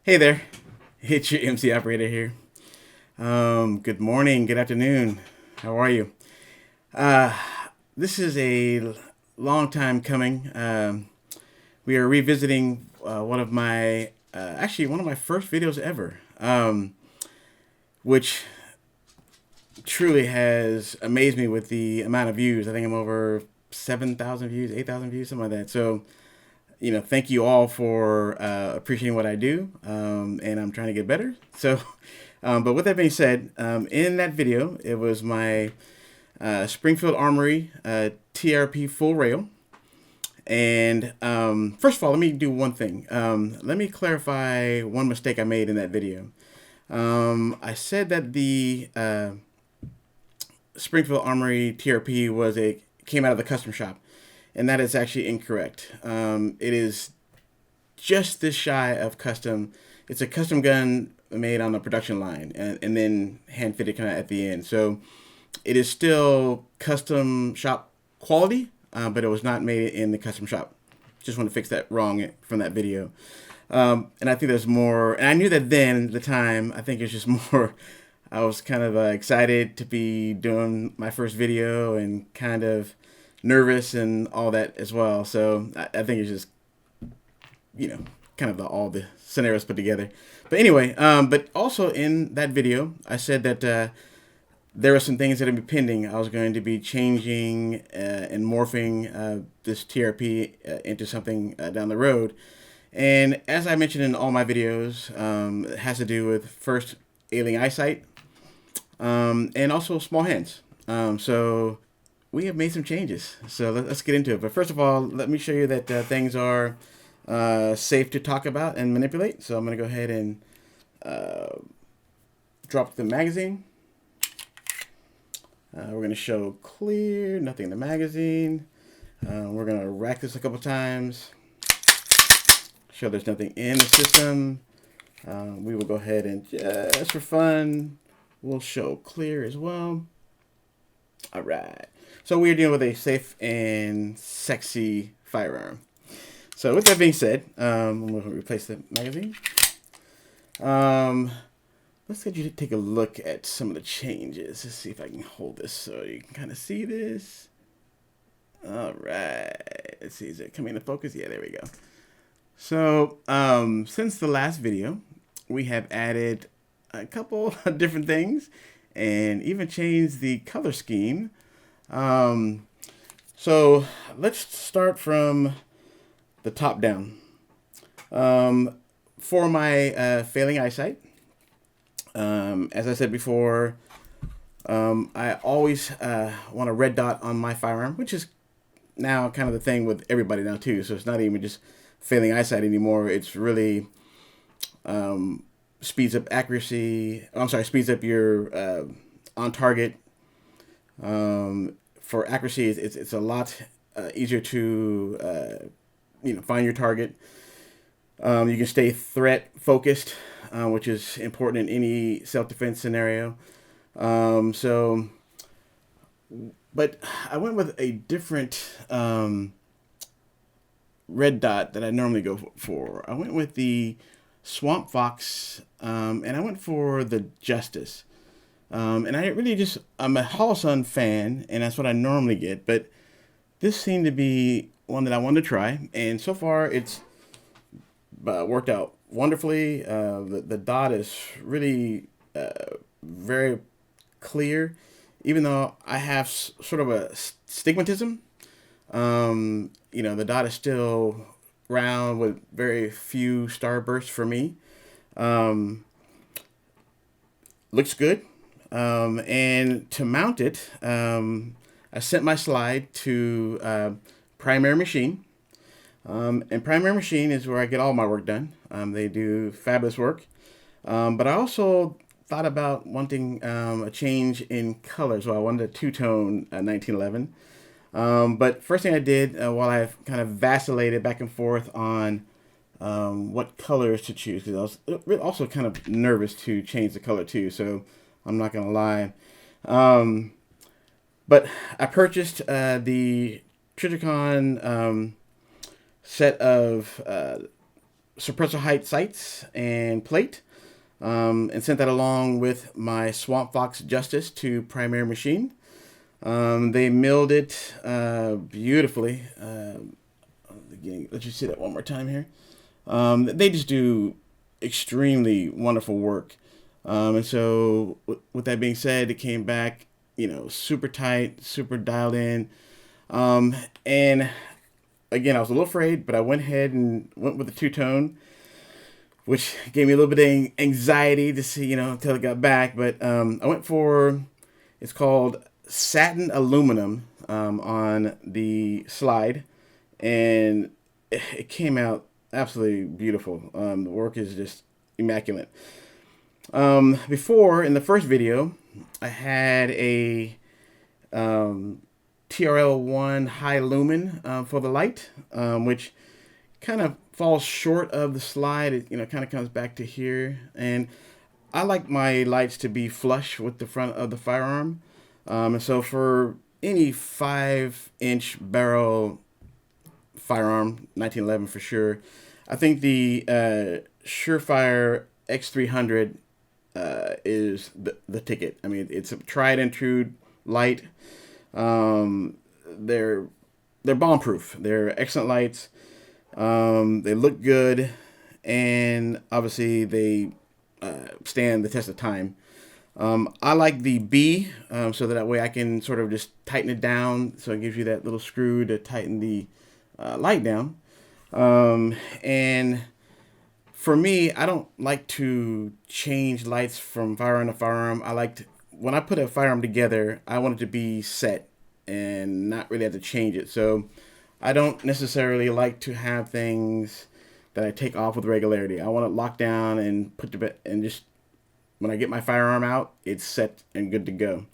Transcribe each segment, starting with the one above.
Hey there, it's your MC operator here. Good morning, good afternoon. How are you? Uh, this is a long time coming. We are revisiting one of my first videos ever, which truly has amazed me with the amount of views. I think I'm over 7,000 views, 8,000 views, something like that. So thank you all for appreciating what I do, and I'm trying to get better. So, but with that being said, in that video, it was my Springfield Armory TRP full rail. And first of all, let me do one thing. Let me clarify one mistake I made in that video. I said that the Springfield Armory TRP came out of the custom shop, and that is actually incorrect. It is just this shy of custom. It's a custom gun made on a production line and then hand fitted kind of at the end. So it is still custom shop quality, but it was not made in the custom shop. Just want to fix that wrong from that video. And I think there's more, and I knew that then at the time. I think it's just more. I was kind of excited to be doing my first video and kind of nervous and all that as well. So I think it's just, kind of all the scenarios put together. But anyway, but also in that video, I said that there were some things that would be pending. I was going to be changing and morphing this TRP into something down the road. And as I mentioned in all my videos, it has to do with first ailing eyesight and also small hands. So we have made some changes. So let's get into it. But first of all, let me show you that things are safe to talk about and manipulate. So I'm going to go ahead and drop the magazine. We're going to show clear, nothing in the magazine. We're going to rack this a couple times. Show there's nothing in the system. We will go ahead and just for fun, we'll show clear as well. All right. So we're dealing with a safe and sexy firearm. So with that being said, I'm going to replace the magazine. Let's get you to take a look at some of the changes. Let's see if I can hold this so you can kind of see this. All right. Let's see. Is it coming into focus? Yeah, there we go. So since the last video, we have added a couple of different things and even changed the color scheme. So let's start from the top down. For my failing eyesight, as I said before, I always want a red dot on my firearm, which is now kind of the thing with everybody now too. So it's not even just failing eyesight anymore. It's really speeds up accuracy. I'm sorry, speeds up your on target. For accuracy, it's a lot easier to find your target. You can stay threat focused, which is important in any self-defense scenario. But I went with a different red dot that I normally go for. I went with the Swamp Fox, and I went for the Justice. And I'm a Hollow Sun fan, and that's what I normally get. But this seemed to be one that I wanted to try, and so far it's worked out wonderfully. The dot is really very clear, even though I have sort of a stigmatism. The dot is still round with very few starbursts for me. Looks good. And to mount it, I sent my slide to Primary Machine. And Primary Machine is where I get all my work done. They do fabulous work. But I also thought about wanting a change in color. So I wanted a two-tone 1911. But first thing I did, while I kind of vacillated back and forth on what colors to choose, because I was also kind of nervous to change the color too, so I'm not going to lie. But I purchased the Triticon set of suppressor height sights and plate, and sent that along with my Swamp Fox Justice to Primary Machine. They milled it beautifully. Let's just see that one more time here. They just do extremely wonderful work. And so with that being said, it came back, super tight, super dialed in. And again, I was a little afraid, but I went ahead and went with the two-tone, which gave me a little bit of anxiety to see, until it got back. But I went for, it's called satin aluminum on the slide, and it came out absolutely beautiful. The work is just immaculate. Before, in the first video, I had a TRL1 high lumen for the light, which kind of falls short of the slide. It kind of comes back to here, and I like my lights to be flush with the front of the firearm. And so for any 5-inch barrel firearm, 1911 for sure, I think the Surefire X300 is the ticket. I mean, it's a tried and true light. They're bomb-proof. They're excellent lights. They look good, and obviously they stand the test of time. I like the B, so that way I can sort of just tighten it down, so it gives you that little screw to tighten the light down. And for me, I don't like to change lights from firearm to firearm. When I put a firearm together, I want it to be set and not really have to change it. So I don't necessarily like to have things that I take off with regularity. I want it locked down and put to bed, and just when I get my firearm out, it's set and good to go.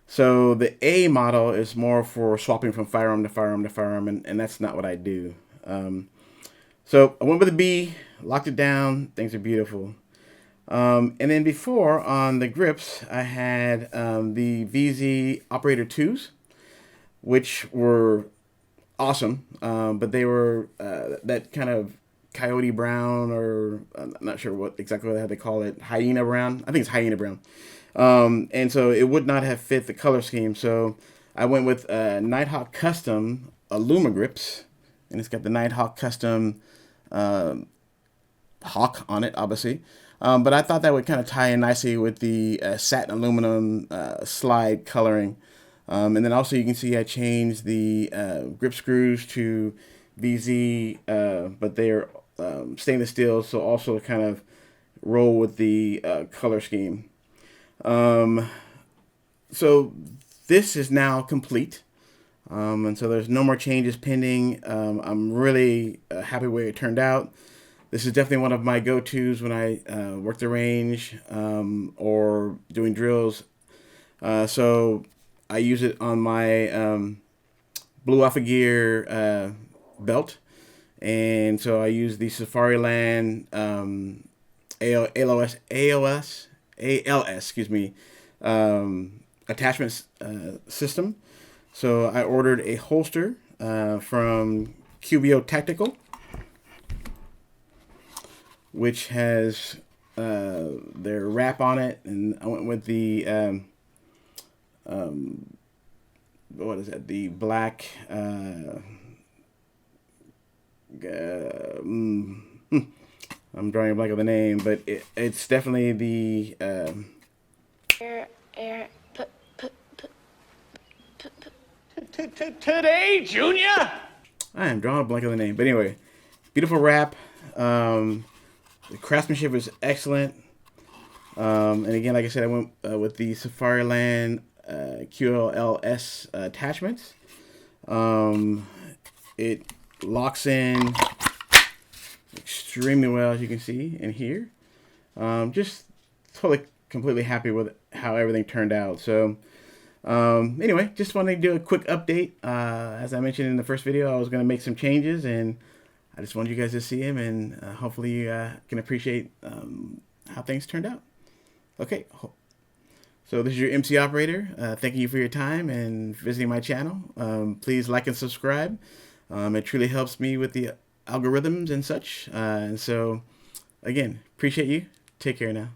So the A model is more for swapping from firearm to firearm to firearm, and that's not what I do. So I went with the B, locked it down. Things are beautiful. And then before, on the grips, I had the VZ Operator 2s, which were awesome, but they were that kind of coyote brown, or I'm not sure exactly what they call it, hyena brown. I think it's hyena brown. And so it would not have fit the color scheme. So I went with Nighthawk Custom Illuma grips, and it's got the Nighthawk Custom hawk on it, obviously. But I thought that would kind of tie in nicely with the satin aluminum slide coloring. And then also you can see I changed the grip screws to VZ, but they're stainless steel, so also kind of roll with the color scheme. So this is now complete. And so there's no more changes pending. I'm really happy with the way it turned out. This is definitely one of my go-tos when I work the range or doing drills. So I use it on my Blue Alpha Gear belt. And so I use the Safariland ALS, attachment system. So I ordered a holster from QBO Tactical, which has their wrap on it, and I went with the what is that? The black. I'm drawing a blank of the name, but it's definitely the. Today, Junior. I am drawing a blank of the name, but anyway, beautiful wrap. The craftsmanship is excellent. And again, like I said, I went with the Safariland QLS attachments. It locks in extremely well, as you can see in here. Just totally, completely happy with how everything turned out. So anyway, just wanted to do a quick update. As I mentioned in the first video, I was going to make some changes, and I just wanted you guys to see them, and hopefully you can appreciate how things turned out. Okay, so this is your MC Operator. Thank you for your time and visiting my channel. Please like and subscribe. It truly helps me with the algorithms and such. And so, again, appreciate you. Take care now.